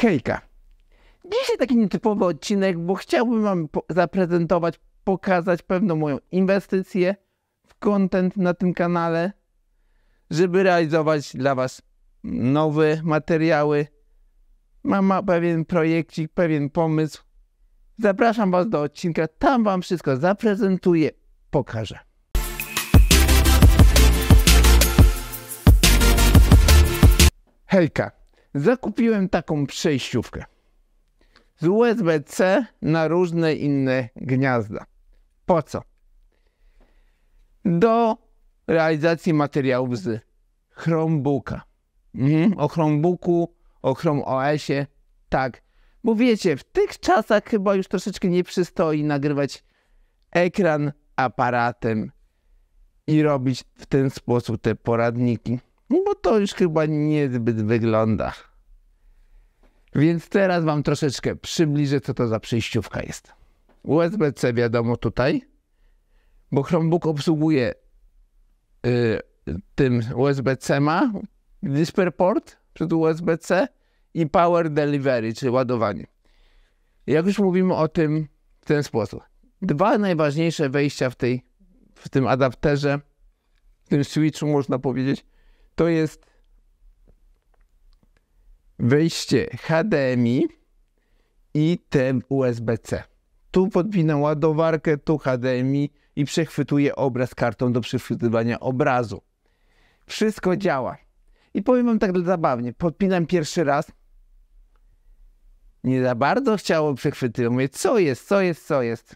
Hejka! Dzisiaj taki nietypowy odcinek, bo chciałbym wam zaprezentować, pokazać pewną moją inwestycję w content na tym kanale, żeby realizować dla was nowe materiały. Mam pewien projekcik, pewien pomysł. Zapraszam was do odcinka, tam wam wszystko zaprezentuję, pokażę. Hejka! Zakupiłem taką przejściówkę z USB-C na różne inne gniazda. Po co? Do realizacji materiałów z Chromebooka. O Chromebooku, o Chrome OS-ie, tak. Bo wiecie, w tych czasach chyba już troszeczkę nie przystoi nagrywać ekran aparatem i robić w ten sposób te poradniki. Bo to już chyba niezbyt wygląda. Więc teraz wam troszeczkę przybliżę, co to za przejściówka jest. USB-C wiadomo tutaj, bo Chromebook obsługuje tym USB-C ma DisplayPort przed USB-C i Power Delivery, czyli ładowanie. Jak już mówimy o tym w ten sposób. Dwa najważniejsze wejścia w tym adapterze, w tym switchu można powiedzieć, to jest wejście HDMI i ten USB-C. Tu podpinam ładowarkę, tu HDMI i przechwytuję obraz kartą do przechwytywania obrazu. Wszystko działa. I powiem wam tak zabawnie, podpinam pierwszy raz. Nie za bardzo chciało przechwytywać. Mówię, co jest?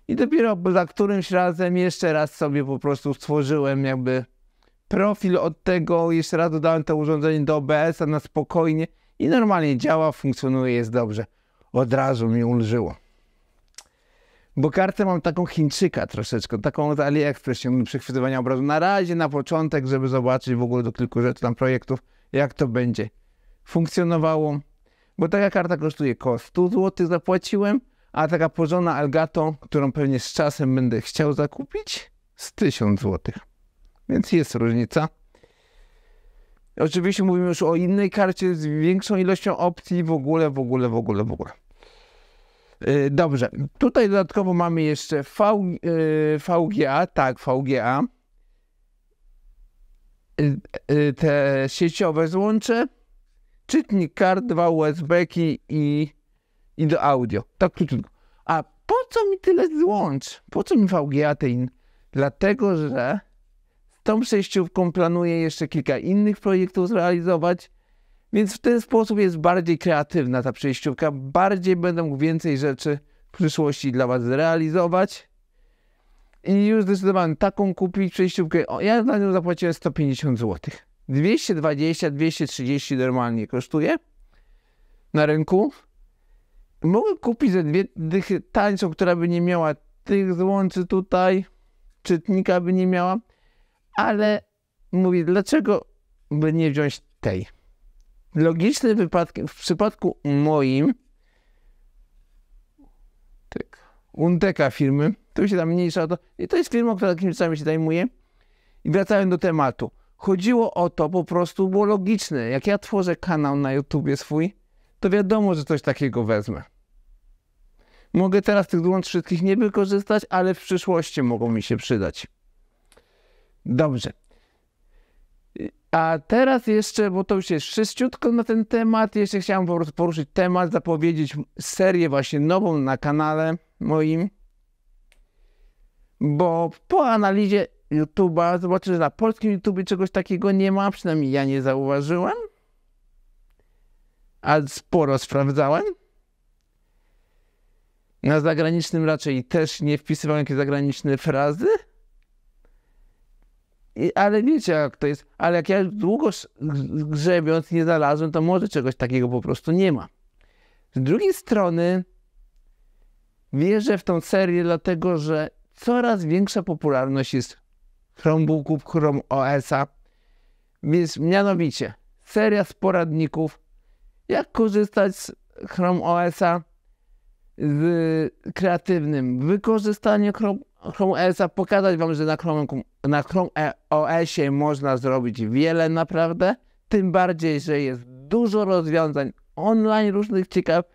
I dopiero za którymś razem jeszcze raz sobie po prostu stworzyłem jakby profil od tego, jeszcze raz dodałem to urządzenie do OBS-a na spokojnie i normalnie działa, funkcjonuje, jest dobrze. Od razu mi ulżyło. Bo kartę mam taką Chińczyka troszeczkę, taką z AliExpress do przechwytywania obrazu. Na razie, na początek, żeby zobaczyć w ogóle do kilku rzeczy tam projektów, jak to będzie funkcjonowało. Bo taka karta kosztuje około 100 zł zapłaciłem, a taka porządna Elgato, którą pewnie z czasem będę chciał zakupić, z 1000 zł. Więc jest różnica. Oczywiście mówimy już o innej karcie z większą ilością opcji, w ogóle. Dobrze, tutaj dodatkowo mamy jeszcze VGA, tak, VGA. Te sieciowe złącze, czytnik kart, 2 USB-ki i do audio. Tak krótko. A po co mi tyle złącz? Po co mi VGA tej? Dlatego, że z tą przejściówką planuję jeszcze kilka innych projektów zrealizować, więc w ten sposób jest bardziej kreatywna ta przejściówka. Bardziej będę mógł więcej rzeczy w przyszłości dla was zrealizować. I już zdecydowałem taką kupić przejściówkę. Ja na nią zapłaciłem 150 zł. 220, 230 normalnie kosztuje na rynku. Mogę kupić za dwie dychy tańszą, która by nie miała tych złączy tutaj. Czytnika by nie miała. Ale mówię, dlaczego by nie wziąć tej? Logiczny w przypadku moim Unteka firmy, to się tam mniejsza o to, i to jest firma, która takimi rzeczami się zajmuje. I wracając do tematu. Chodziło o to, po prostu było logiczne. Jak ja tworzę kanał na YouTubie swój, to wiadomo, że coś takiego wezmę. Mogę teraz tych złącz wszystkich nie wykorzystać, ale w przyszłości mogą mi się przydać. Dobrze. A teraz jeszcze, bo to już jest wszyściutko na ten temat, jeszcze chciałem po prostu poruszyć temat, zapowiedzieć serię właśnie nową na kanale moim. Bo po analizie YouTube'a zobaczę, że na polskim YouTubie czegoś takiego nie ma, przynajmniej ja nie zauważyłem. A sporo sprawdzałem. Na zagranicznym raczej też nie wpisywałem jakieś zagraniczne frazy. Ale wiecie jak to jest, ale jak ja długo grzebiąc nie znalazłem, to może czegoś takiego po prostu nie ma. Z drugiej strony wierzę w tą serię, dlatego że coraz większa popularność jest Chromebooków, Chrome OS-a, więc mianowicie seria z poradników, jak korzystać z Chrome OS-a z kreatywnym wykorzystaniem Chrome OS-a, pokazać wam, że na Chrome OS-ie można zrobić wiele naprawdę, tym bardziej, że jest dużo rozwiązań online różnych ciekawych,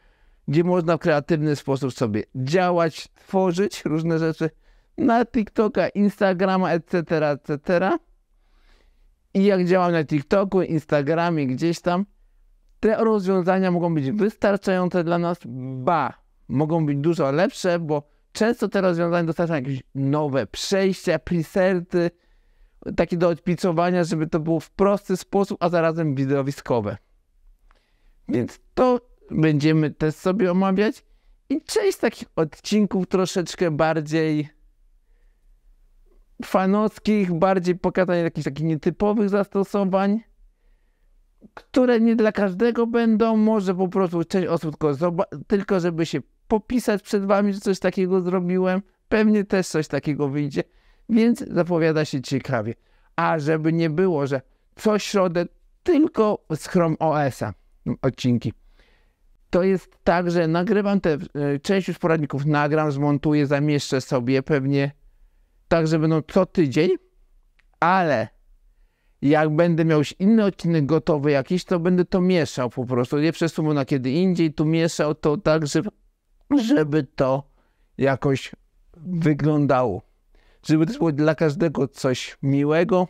gdzie można w kreatywny sposób sobie działać, tworzyć różne rzeczy na TikToka, Instagrama, etc., etc. I jak działam na TikToku, Instagramie, gdzieś tam, te rozwiązania mogą być wystarczające dla nas, mogą być dużo lepsze, bo często te rozwiązania dostarczają jakieś nowe przejścia, preserty, takie do odpicowania, żeby to było w prosty sposób, a zarazem widowiskowe. Więc to będziemy też sobie omawiać i część takich odcinków troszeczkę bardziej fanockich, bardziej pokazania jakichś takich nietypowych zastosowań, które nie dla każdego będą, może po prostu część osób tylko żeby się popisać przed wami, że coś takiego zrobiłem, pewnie też coś takiego wyjdzie, więc zapowiada się ciekawie. A żeby nie było, że co środę tylko z Chrome OS-a odcinki. To jest tak, że nagrywam część już poradników, nagram, zmontuję, zamieszczę sobie pewnie tak, że będą co tydzień, ale jak będę miał już inny odcinek gotowy jakiś, to będę to mieszał po prostu. Nie przesuwał na kiedy indziej, tu mieszał to tak, żeby to jakoś wyglądało. Żeby to było dla każdego coś miłego.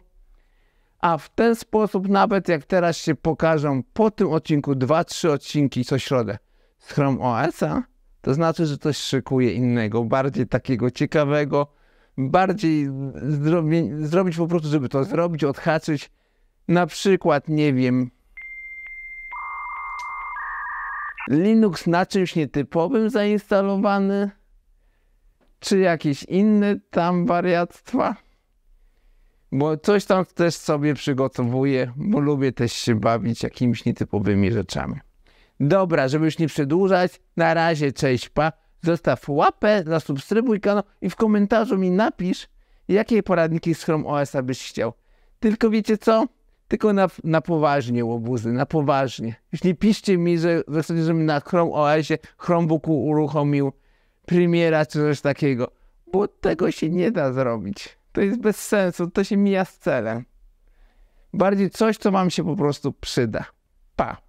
A w ten sposób, nawet jak teraz się pokażą po tym odcinku 2-3 odcinki co środę z Chrome OS-a, to znaczy, że coś szykuje innego, bardziej takiego ciekawego, bardziej zrobić po prostu, żeby to zrobić, odhaczyć. Na przykład, nie wiem, Linux na czymś nietypowym zainstalowany, czy jakieś inne tam wariactwa. Bo coś tam też sobie przygotowuję, bo lubię też się bawić jakimiś nietypowymi rzeczami. Dobra, żeby już nie przedłużać, na razie, cześć, pa. Zostaw łapę, zasubskrybuj kanał i w komentarzu mi napisz, jakie poradniki z Chrome OS-a byś chciał. Tylko wiecie co? Tylko na poważnie, łobuzy, na poważnie. Już nie piszcie mi, że chcecie, żebym na Chrome OS-ie Chromebooku uruchomił Premiera czy coś takiego, bo tego się nie da zrobić. To jest bez sensu, to się mija z celem. Bardziej coś, co wam się po prostu przyda. Pa!